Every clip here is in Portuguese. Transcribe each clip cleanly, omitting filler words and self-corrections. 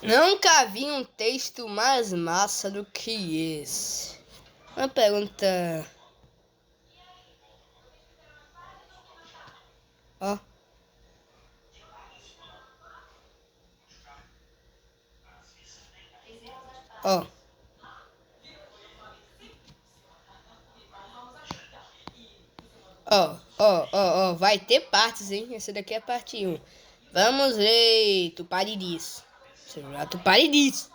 Nunca vi um texto mais massa do que esse. Uma pergunta. Ó. Ó. Ó. Vai ter partes, hein? Essa daqui é a parte 1. Vamos ler. Tupariris. Celular Tupariris.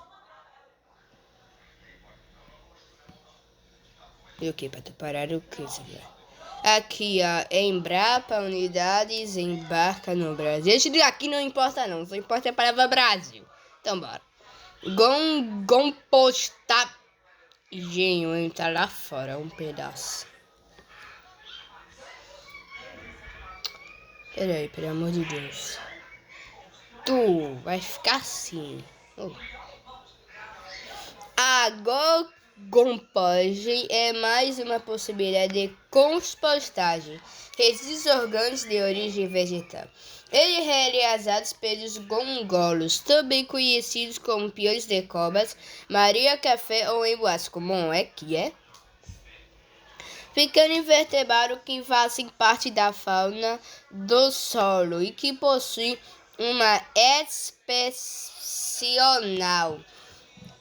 E o que? Pra tu parar o que, celular? Aqui, ó. Embrapa Unidades embarca no Brasil. Esse daqui não importa, não. Só importa a palavra Brasil. Então, bora. Compostar. Engenho entra lá fora. Um pedaço. Peraí, pelo amor de Deus. Tu vai ficar assim. A compostagem é mais uma possibilidade de compostagem. Resíduos orgânicos de origem vegetal. Ele é realizado pelos gongolos, também conhecidos como peões de cobras, Maria Café ou emboás. Como é que é? Ficando invertebrados que fazem parte da fauna do solo e que possuem uma excepcional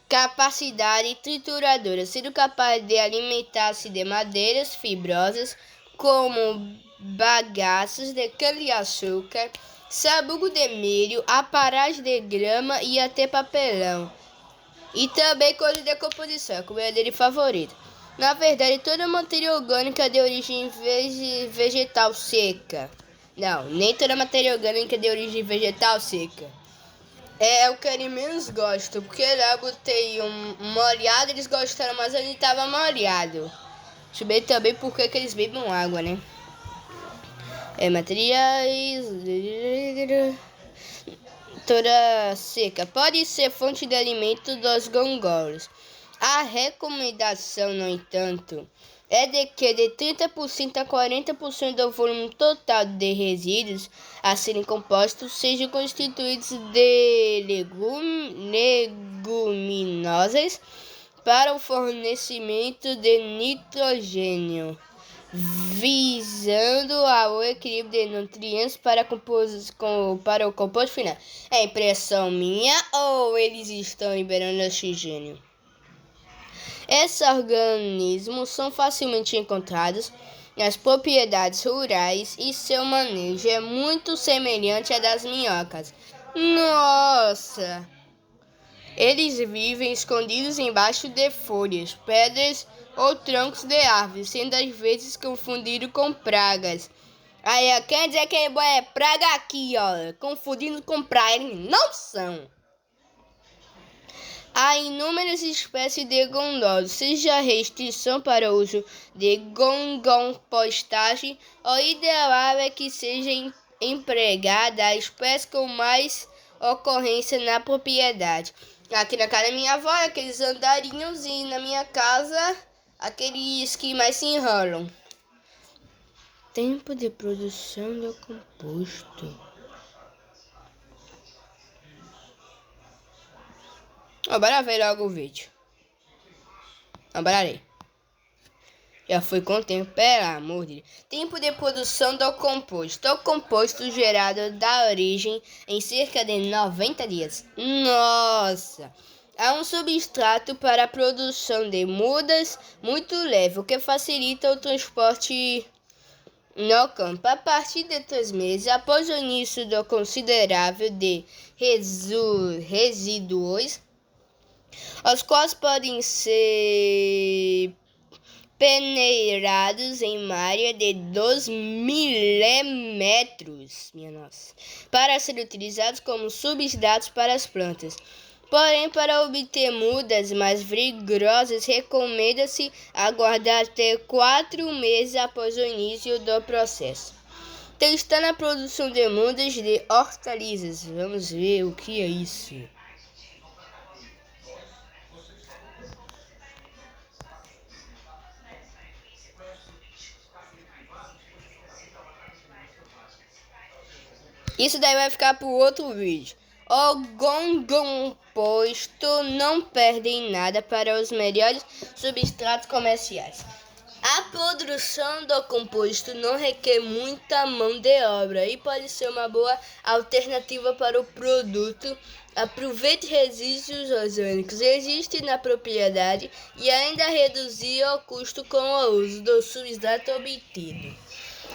capacidade trituradora, sendo capaz de alimentar-se de madeiras fibrosas como bagaços de cana-de-açúcar, sabugo de milho, aparelhos de grama e até papelão. E também coisa de decomposição, a comida dele favorita. Na verdade, toda matéria orgânica é de origem vegetal seca. Não, nem toda matéria orgânica é de origem vegetal seca. É o que ele menos gosta, porque lá eu botei um molhado, eles gostaram, mas ele tava molhado. Deixa eu ver também porque que eles bebem água, né? Materiais... Toda seca. Pode ser fonte de alimento dos gongolos. A recomendação, no entanto, é de que de 30% a 40% do volume total de resíduos a serem compostos sejam constituídos de leguminosas para o fornecimento de nitrogênio, visando ao equilíbrio de nutrientes para o composto final. É impressão minha ou eles estão liberando oxigênio? Esses organismos são facilmente encontrados nas propriedades rurais e seu manejo é muito semelhante ao das minhocas. Nossa! Eles vivem escondidos embaixo de folhas, pedras ou troncos de árvores, sendo às vezes confundido com pragas. Aí, quer dizer que é praga aqui, ó, confundindo com praga, não são. Há inúmeras espécies de gongolos, seja a restrição para o uso de compostagem, o ideal é que seja empregada a espécie com mais ocorrência na propriedade. Aqui na casa da minha avó, aqueles andarinhos, e na minha casa, aqueles que mais se enrolam. Tempo de produção do composto. Bora ver logo o vídeo. Bora ler. Já foi com o tempo, pelo amor de Deus. Tempo de produção do composto. O composto gerado dá origem em cerca de 90 dias. Nossa! Há um substrato para a produção de mudas muito leve, o que facilita o transporte no campo. A partir de 3 meses, após o início do considerável de resíduos, os quais podem ser peneirados em área de 2 milímetros, minha nossa, para serem utilizados como substratos para as plantas. Porém, para obter mudas mais vigorosas, recomenda-se aguardar até 4 meses após o início do processo. Testando a produção de mudas de hortaliças. Vamos ver o que é isso. Isso daí vai ficar pro outro vídeo. O composto não perde em nada para os melhores substratos comerciais. A produção do composto não requer muita mão de obra e pode ser uma boa alternativa para o produto. Aproveite resíduos orgânicos existem na propriedade e ainda reduzir o custo com o uso do substrato obtido.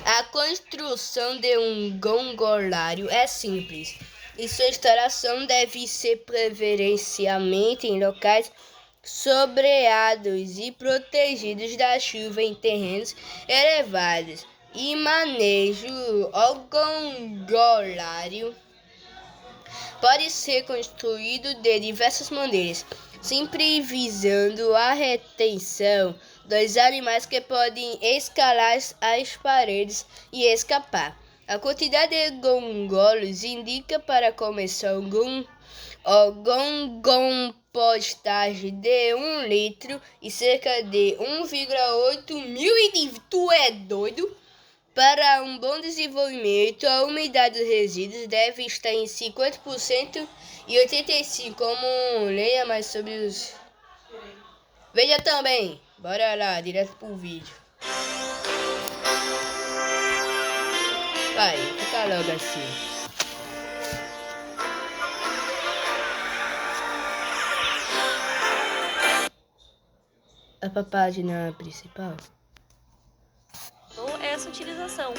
A construção de um gongolário é simples e sua instalação deve ser preferencialmente em locais sombreados e protegidos da chuva em terrenos elevados. E manejo o gongolário pode ser construído de diversas maneiras, sempre visando a retenção dos animais que podem escalar as paredes e escapar. A quantidade de gongolos indica para começar o compostagem de 1 litro e cerca de 1,8 mil indivíduos. Tu é doido? Para um bom desenvolvimento, a umidade dos resíduos deve estar em 50% e 85%. Como leia mais sobre os... Veja também. Bora lá, direto pro vídeo. Vai, fica logo assim. A página principal. Essa utilização,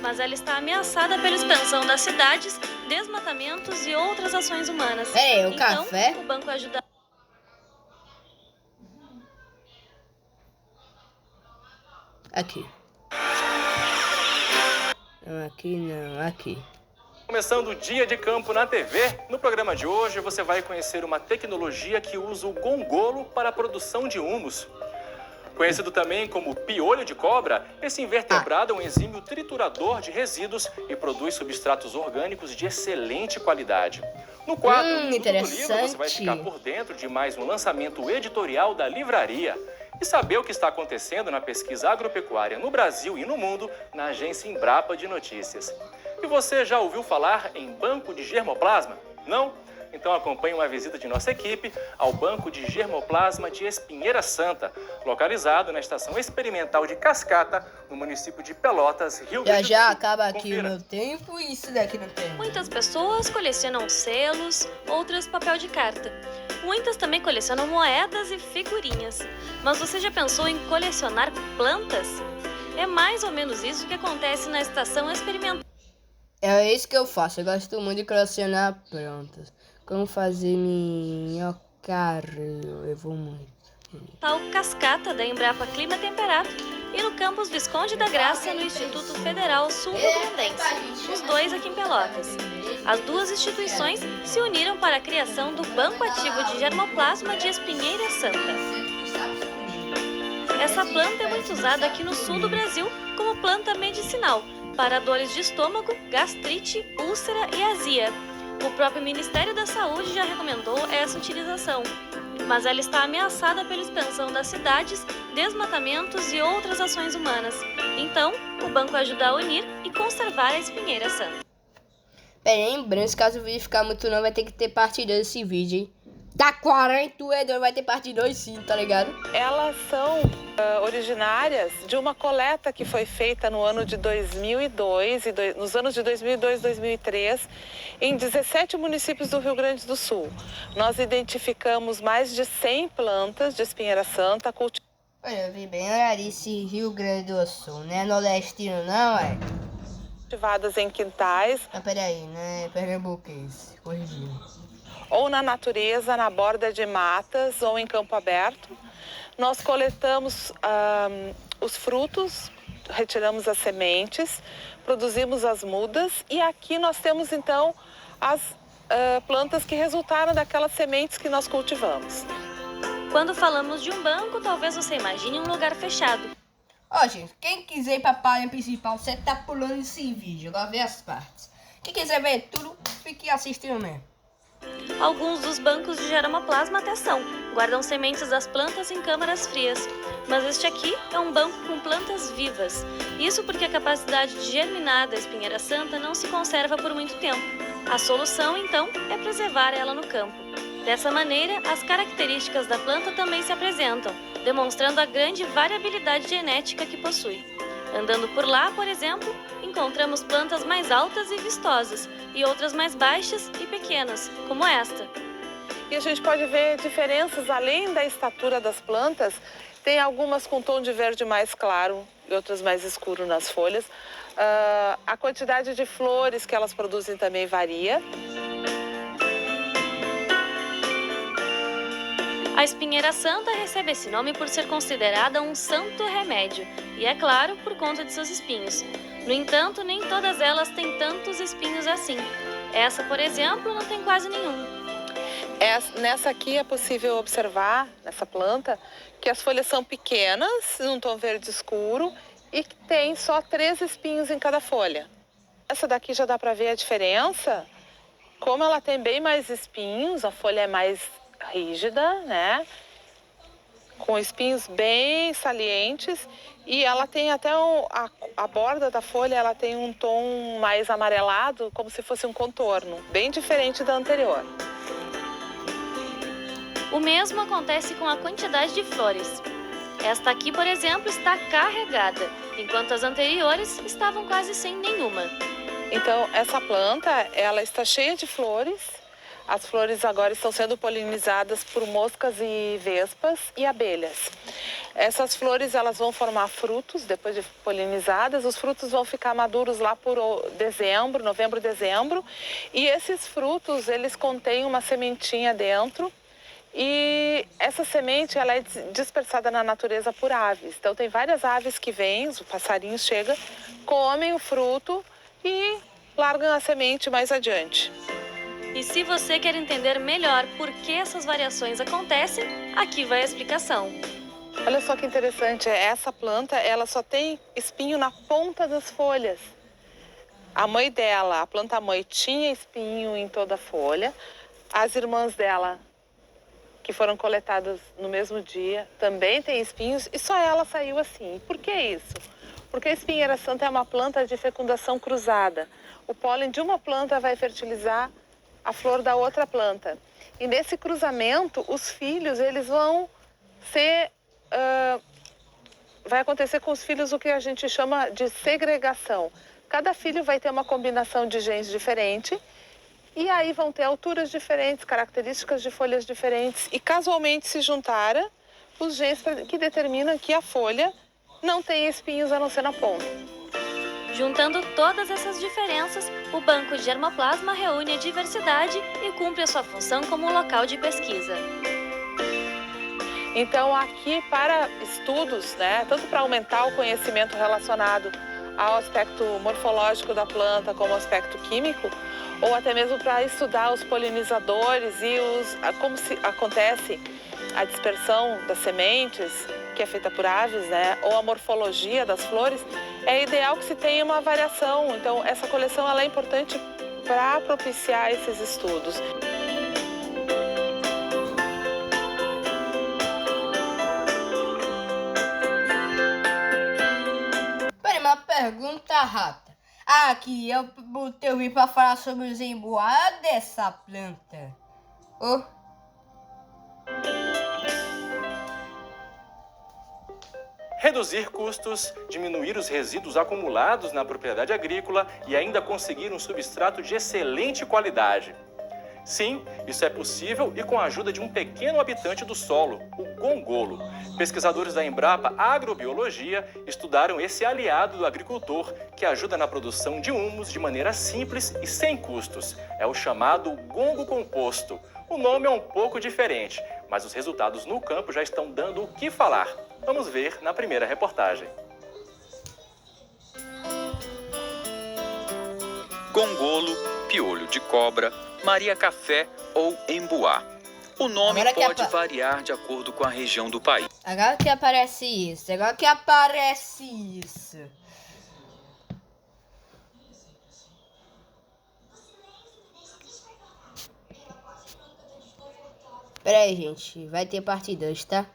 mas ela está ameaçada pela expansão das cidades, desmatamentos e outras ações humanas. O então, café? O banco ajuda. Aqui. Não, aqui não, aqui. Começando o Dia de Campo na TV, no programa de hoje você vai conhecer uma tecnologia que usa o gongolo para a produção de humus. Conhecido também como piolho de cobra, esse invertebrado é um exímio triturador de resíduos e produz substratos orgânicos de excelente qualidade. No quadro Tudo do Livro, você vai ficar por dentro de mais um lançamento editorial da livraria e saber o que está acontecendo na pesquisa agropecuária no Brasil e no mundo na agência Embrapa de Notícias. E você já ouviu falar em banco de germoplasma? Não? Então acompanhe uma visita de nossa equipe ao Banco de Germoplasma de Espinheira Santa, localizado na Estação Experimental de Cascata, no município de Pelotas, Rio Grande do Sul. Já acaba aqui o meu tempo e isso daqui não tem. Muitas pessoas colecionam selos, outras papel de carta. Muitas também colecionam moedas e figurinhas. Mas você já pensou em colecionar plantas? É mais ou menos isso que acontece na Estação Experimental. É isso que eu faço, eu gosto muito de colecionar plantas. Como fazer minhocarro, eu vou muito. Cascata da Embrapa Clima Temperado e no campus Visconde da Graça no Instituto Federal Sul-Rio-Grandense, os dois aqui em Pelotas. As duas instituições se uniram para a criação do Banco Ativo de Germoplasma de Espinheira Santa. Essa planta é muito usada aqui no sul do Brasil como planta medicinal para dores de estômago, gastrite, úlcera e azia. O próprio Ministério da Saúde já recomendou essa utilização, mas ela está ameaçada pela expansão das cidades, desmatamentos e outras ações humanas. Então, o banco ajuda a unir e conservar a Espinheira Santa. Lembrando, caso o vídeo ficar muito longo, vai ter que ter parte 2 desse vídeo, hein? Tá 42, vai ter parte 2 sim, tá ligado? Elas são originárias de uma coleta que foi feita no ano de 2002, nos anos de 2002 e 2003, em 17 municípios do Rio Grande do Sul. Nós identificamos mais de 100 plantas de Espinheira Santa cultivadas. Olha, eu vi bem, olha esse Rio Grande do Sul, né? Nordestino não, é? Cultivadas em quintais. Ah, peraí, né? Pernambuquense, corrigindo. Ou na natureza, na borda de matas ou em campo aberto. Nós coletamos os frutos, retiramos as sementes, produzimos as mudas e aqui nós temos então as plantas que resultaram daquelas sementes que nós cultivamos. Quando falamos de um banco, talvez você imagine um lugar fechado. Gente, quem quiser ir pra página principal, você tá pulando esse vídeo, agora vê as partes. Quem quiser ver tudo, fique assistindo mesmo. Alguns dos bancos de germoplasma até são, guardam sementes das plantas em câmaras frias. Mas este aqui é um banco com plantas vivas. Isso porque a capacidade de germinar da Espinheira Santa não se conserva por muito tempo. A solução, então, é preservar ela no campo. Dessa maneira, as características da planta também se apresentam, demonstrando a grande variabilidade genética que possui. Andando por lá, por exemplo, encontramos plantas mais altas e vistosas e outras mais baixas e pequenas, como esta. E a gente pode ver diferenças além da estatura das plantas. Tem algumas com tom de verde mais claro e outras mais escuro nas folhas. A quantidade de flores que elas produzem também varia. A espinheira santa recebe esse nome por ser considerada um santo remédio, e é claro, por conta de seus espinhos. No entanto, nem todas elas têm tantos espinhos assim. Essa, por exemplo, não tem quase nenhum. Nessa aqui é possível observar, nessa planta, que as folhas são pequenas, num tom verde escuro, e que tem só 3 espinhos em cada folha. Essa daqui já dá para ver a diferença. Como ela tem bem mais espinhos, a folha é mais rígida, né? Com espinhos bem salientes, e ela tem até a borda da folha, ela tem um tom mais amarelado, como se fosse um contorno, bem diferente da anterior. O mesmo acontece com a quantidade de flores. Esta aqui, por exemplo, está carregada, enquanto as anteriores estavam quase sem nenhuma. Então, essa planta, ela está cheia de flores. As flores agora estão sendo polinizadas por moscas e vespas e abelhas. Essas flores, elas vão formar frutos depois de polinizadas. Os frutos vão ficar maduros lá por dezembro, novembro, dezembro. E esses frutos, eles contêm uma sementinha dentro. E essa semente, ela é dispersada na natureza por aves. Então, tem várias aves que vêm, os passarinhos chegam, comem o fruto e largam a semente mais adiante. E se você quer entender melhor por que essas variações acontecem, aqui vai a explicação. Olha só que interessante, essa planta, ela só tem espinho na ponta das folhas. A mãe dela, a planta mãe, tinha espinho em toda a folha. As irmãs dela, que foram coletadas no mesmo dia, também têm espinhos, e só ela saiu assim. Por que isso? Porque a espinheira santa é uma planta de fecundação cruzada. O pólen de uma planta vai fertilizar a flor da outra planta. E nesse cruzamento, os filhos, eles vão ser... vai acontecer com os filhos o que a gente chama de segregação. Cada filho vai ter uma combinação de genes diferente, e aí vão ter alturas diferentes, características de folhas diferentes. E casualmente se juntaram os genes que determinam que a folha não tem espinhos a não ser na ponta. Juntando todas essas diferenças, o Banco de Germoplasma reúne a diversidade e cumpre a sua função como local de pesquisa. Então, aqui para estudos, né, tanto para aumentar o conhecimento relacionado ao aspecto morfológico da planta como ao aspecto químico, ou até mesmo para estudar os polinizadores e como se acontece a dispersão das sementes, que é feita por aves, né, ou a morfologia das flores, é ideal que se tenha uma variação. Então, essa coleção ela é importante para propiciar esses estudos. Peraí, uma pergunta rápida. Aqui eu botei o vídeo para falar sobre os emboados dessa planta. Oh. Reduzir custos, diminuir os resíduos acumulados na propriedade agrícola e ainda conseguir um substrato de excelente qualidade. Sim, isso é possível e com a ajuda de um pequeno habitante do solo, o gongolo. Pesquisadores da Embrapa Agrobiologia estudaram esse aliado do agricultor que ajuda na produção de humus de maneira simples e sem custos. É o chamado gongo composto. O nome é um pouco diferente, mas os resultados no campo já estão dando o que falar. Vamos ver na primeira reportagem. Gongolo, piolho de cobra, Maria Café ou embuá. O nome pode variar de acordo com a região do país. Agora que aparece isso, Pera aí, gente, vai ter parte 2, tá?